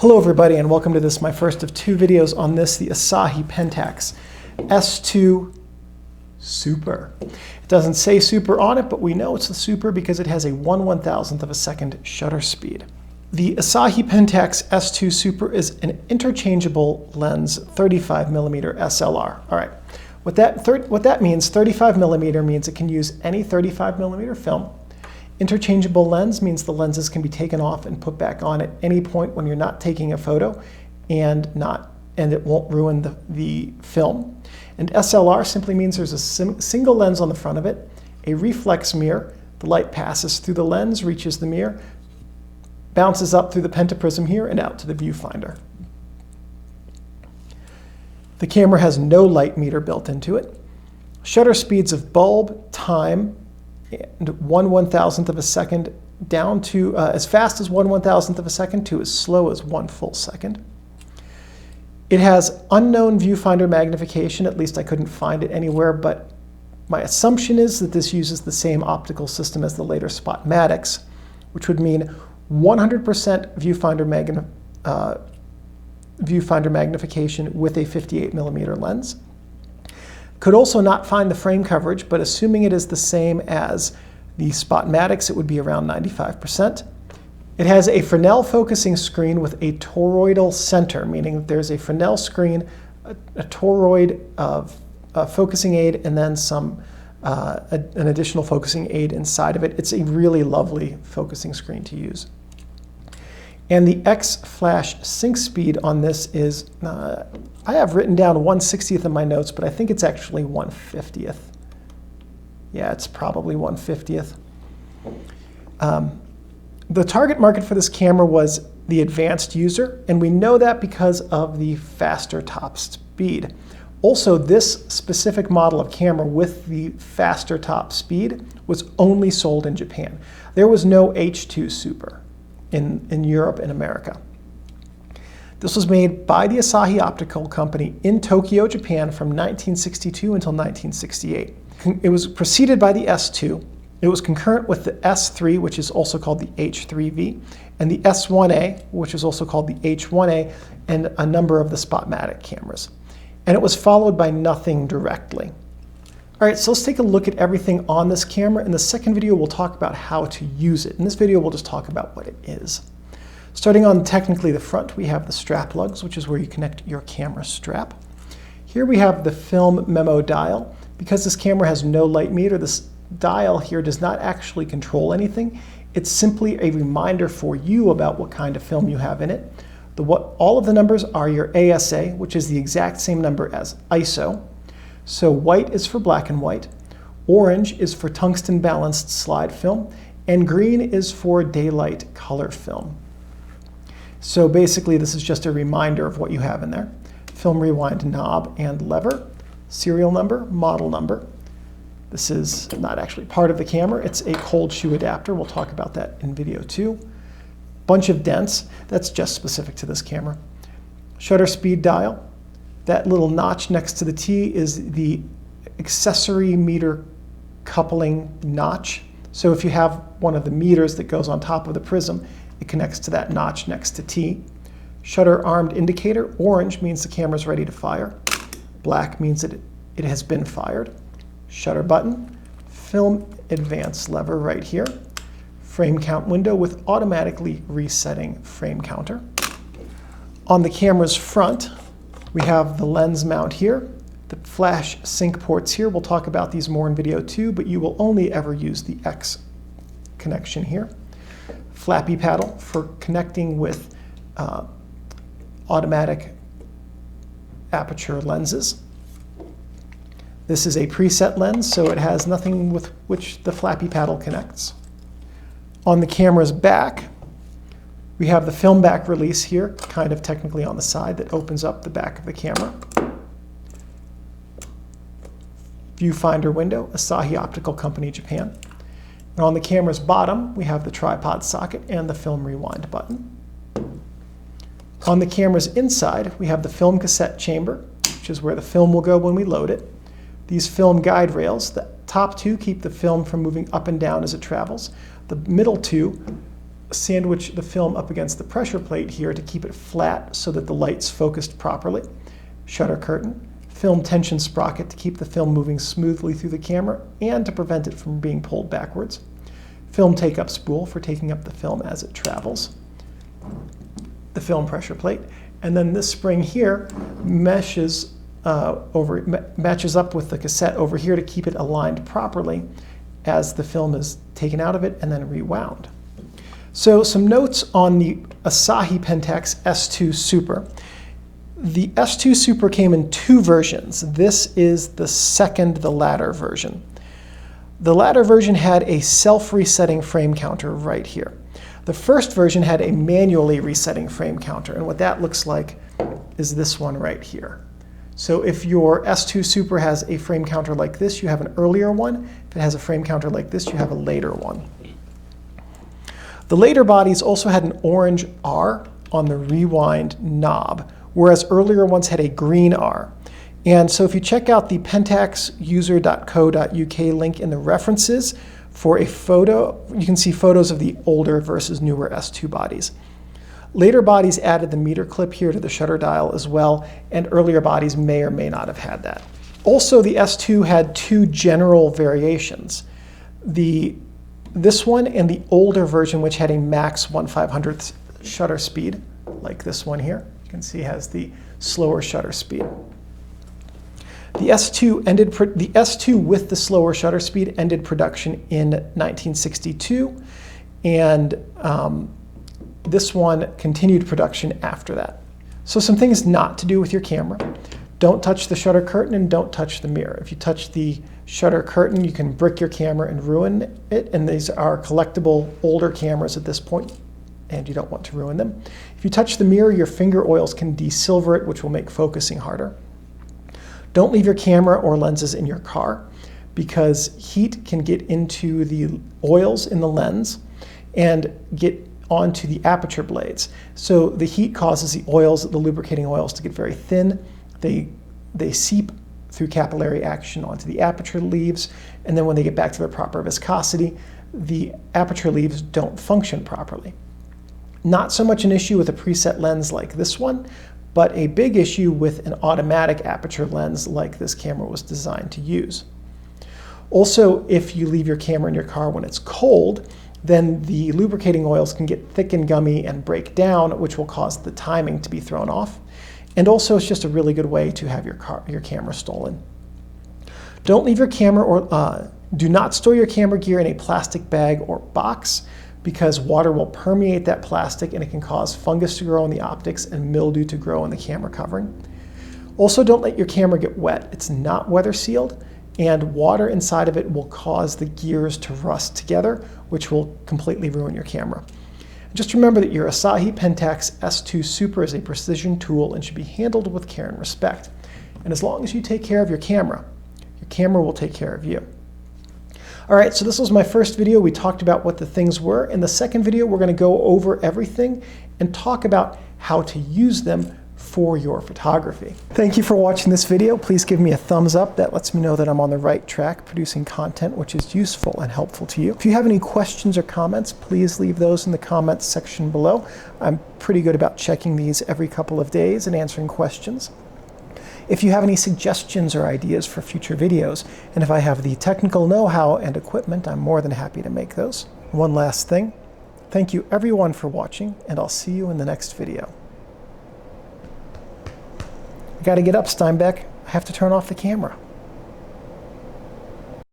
Hello everybody and welcome to this, my first of two videos on this, the Asahi Pentax S2 Super. It doesn't say Super on it, but we know it's the Super because it has a 1/1000th of a second shutter speed. The Asahi Pentax S2 Super is an interchangeable lens 35mm SLR. All right, what that means, 35mm means it can use any 35mm film. Interchangeable lens means the lenses can be taken off and put back on at any point when you're not taking a photo and it won't ruin the film. And SLR simply means there's a single lens on the front of it, a reflex mirror. The light passes through the lens, reaches the mirror, bounces up through the pentaprism here and out to the viewfinder. The camera has no light meter built into it. Shutter speeds of bulb, time, and 1/1000th of a second down to as fast as 1/1000th of a second to as slow as 1 full second. It has unknown viewfinder magnification, at least I couldn't find it anywhere, but my assumption is that this uses the same optical system as the later Spotmatics, which would mean 100% viewfinder magnification with a 58mm lens. Could also not find the frame coverage, but assuming it is the same as the Spotmatics, it would be around 95%. It has a Fresnel focusing screen with a toroidal center, meaning that there's a Fresnel screen, a toroid of focusing aid, and then an additional focusing aid inside of it. It's a really lovely focusing screen to use. And the X-flash sync speed on this is, I have written down 1/60th in my notes, but I think it's actually 1/50th. Yeah, it's probably 1/50th. The target market for this camera was the advanced user, and we know that because of the faster top speed. Also, this specific model of camera with the faster top speed was only sold in Japan. There was no H2 Super in Europe and America. This was made by the Asahi Optical Company in Tokyo, Japan from 1962 until 1968. It was preceded by the S2. It was concurrent with the S3, which is also called the H3V, and the S1A, which is also called the H1A, and a number of the Spotmatic cameras. And it was followed by nothing directly. All right, so let's take a look at everything on this camera. In the second video, we'll talk about how to use it. In this video, we'll just talk about what it is. Starting on technically the front, we have the strap lugs, which is where you connect your camera strap. Here we have the film memo dial. Because this camera has no light meter, this dial here does not actually control anything. It's simply a reminder for you about what kind of film you have in it. All of the numbers are your ASA, which is the exact same number as ISO. So white is for black and white, orange is for tungsten balanced slide film, and green is for daylight color film. So basically this is just a reminder of what you have in there. Film rewind knob and lever, serial number, model number. This is not actually part of the camera, it's a cold shoe adapter. We'll talk about that in video 2. Bunch of dents, that's just specific to this camera. Shutter speed dial. That little notch next to the T is the accessory meter coupling notch. So if you have one of the meters that goes on top of the prism, it connects to that notch next to T. Shutter armed indicator. Orange means the camera's ready to fire. Black means that it has been fired. Shutter button. Film advance lever right here. Frame count window with automatically resetting frame counter. On the camera's front, we have the lens mount here, the flash sync ports here. We'll talk about these more in video 2, but you will only ever use the X connection here. Flappy paddle for connecting with automatic aperture lenses. This is a preset lens, so it has nothing with which the flappy paddle connects. On the camera's back, we have the film back release here, kind of technically on the side, that opens up the back of the camera. Viewfinder window, Asahi Optical Company, Japan. And on the camera's bottom, we have the tripod socket and the film rewind button. On the camera's inside, we have the film cassette chamber, which is where the film will go when we load it. These film guide rails, the top two keep the film from moving up and down as it travels. The middle two sandwich the film up against the pressure plate here to keep it flat so that the light's focused properly. Shutter curtain. Film tension sprocket to keep the film moving smoothly through the camera and to prevent it from being pulled backwards. Film take-up spool for taking up the film as it travels. The film pressure plate. And then this spring here matches up with the cassette over here to keep it aligned properly as the film is taken out of it and then rewound. So some notes on the Asahi Pentax S2 Super. The S2 Super came in two versions. This is the latter version. The latter version had a self-resetting frame counter right here. The first version had a manually resetting frame counter, and what that looks like is this one right here. So if your S2 Super has a frame counter like this, you have an earlier one. If it has a frame counter like this, you have a later one. The later bodies also had an orange R on the rewind knob, whereas earlier ones had a green R. And so if you check out the pentaxuser.co.uk link in the references for a photo, you can see photos of the older versus newer S2 bodies. Later bodies added the meter clip here to the shutter dial as well, and earlier bodies may or may not have had that. Also, the S2 had two general variations. This one and the older version, which had a max 1/500th shutter speed, like this one here. You can see has the slower shutter speed. The S2 with the slower shutter speed ended production in 1962, and this one continued production after that. So some things not to do with your camera. Don't touch the shutter curtain and don't touch the mirror. If you touch the shutter curtain, you can brick your camera and ruin it, and these are collectible older cameras at this point, and you don't want to ruin them. If you touch the mirror, your finger oils can desilver it, which will make focusing harder. Don't leave your camera or lenses in your car because heat can get into the oils in the lens and get onto the aperture blades. So the heat causes the lubricating oils to get very thin. They seep through capillary action onto the aperture leaves, and then when they get back to their proper viscosity, the aperture leaves don't function properly. Not so much an issue with a preset lens like this one, but a big issue with an automatic aperture lens like this camera was designed to use. Also, if you leave your camera in your car when it's cold, then the lubricating oils can get thick and gummy and break down, which will cause the timing to be thrown off. And also, it's just a really good way to have your camera stolen. Don't leave your camera do not store your camera gear in a plastic bag or box because water will permeate that plastic and it can cause fungus to grow in the optics and mildew to grow in the camera covering. Also, don't let your camera get wet. It's not weather sealed, and water inside of it will cause the gears to rust together, which will completely ruin your camera. Just remember that your Asahi Pentax S2 Super is a precision tool and should be handled with care and respect. And as long as you take care of your camera will take care of you. All right, so this was my first video. We talked about what the things were. In the second video, we're going to go over everything and talk about how to use them for your photography. Thank you for watching this video. Please give me a thumbs up. That lets me know that I'm on the right track producing content which is useful and helpful to you. If you have any questions or comments, please leave those in the comments section below. I'm pretty good about checking these every couple of days and answering questions. If you have any suggestions or ideas for future videos, and if I have the technical know-how and equipment, I'm more than happy to make those. One last thing. Thank you everyone for watching, and I'll see you in the next video. I gotta get up, Steinbeck. I have to turn off the camera.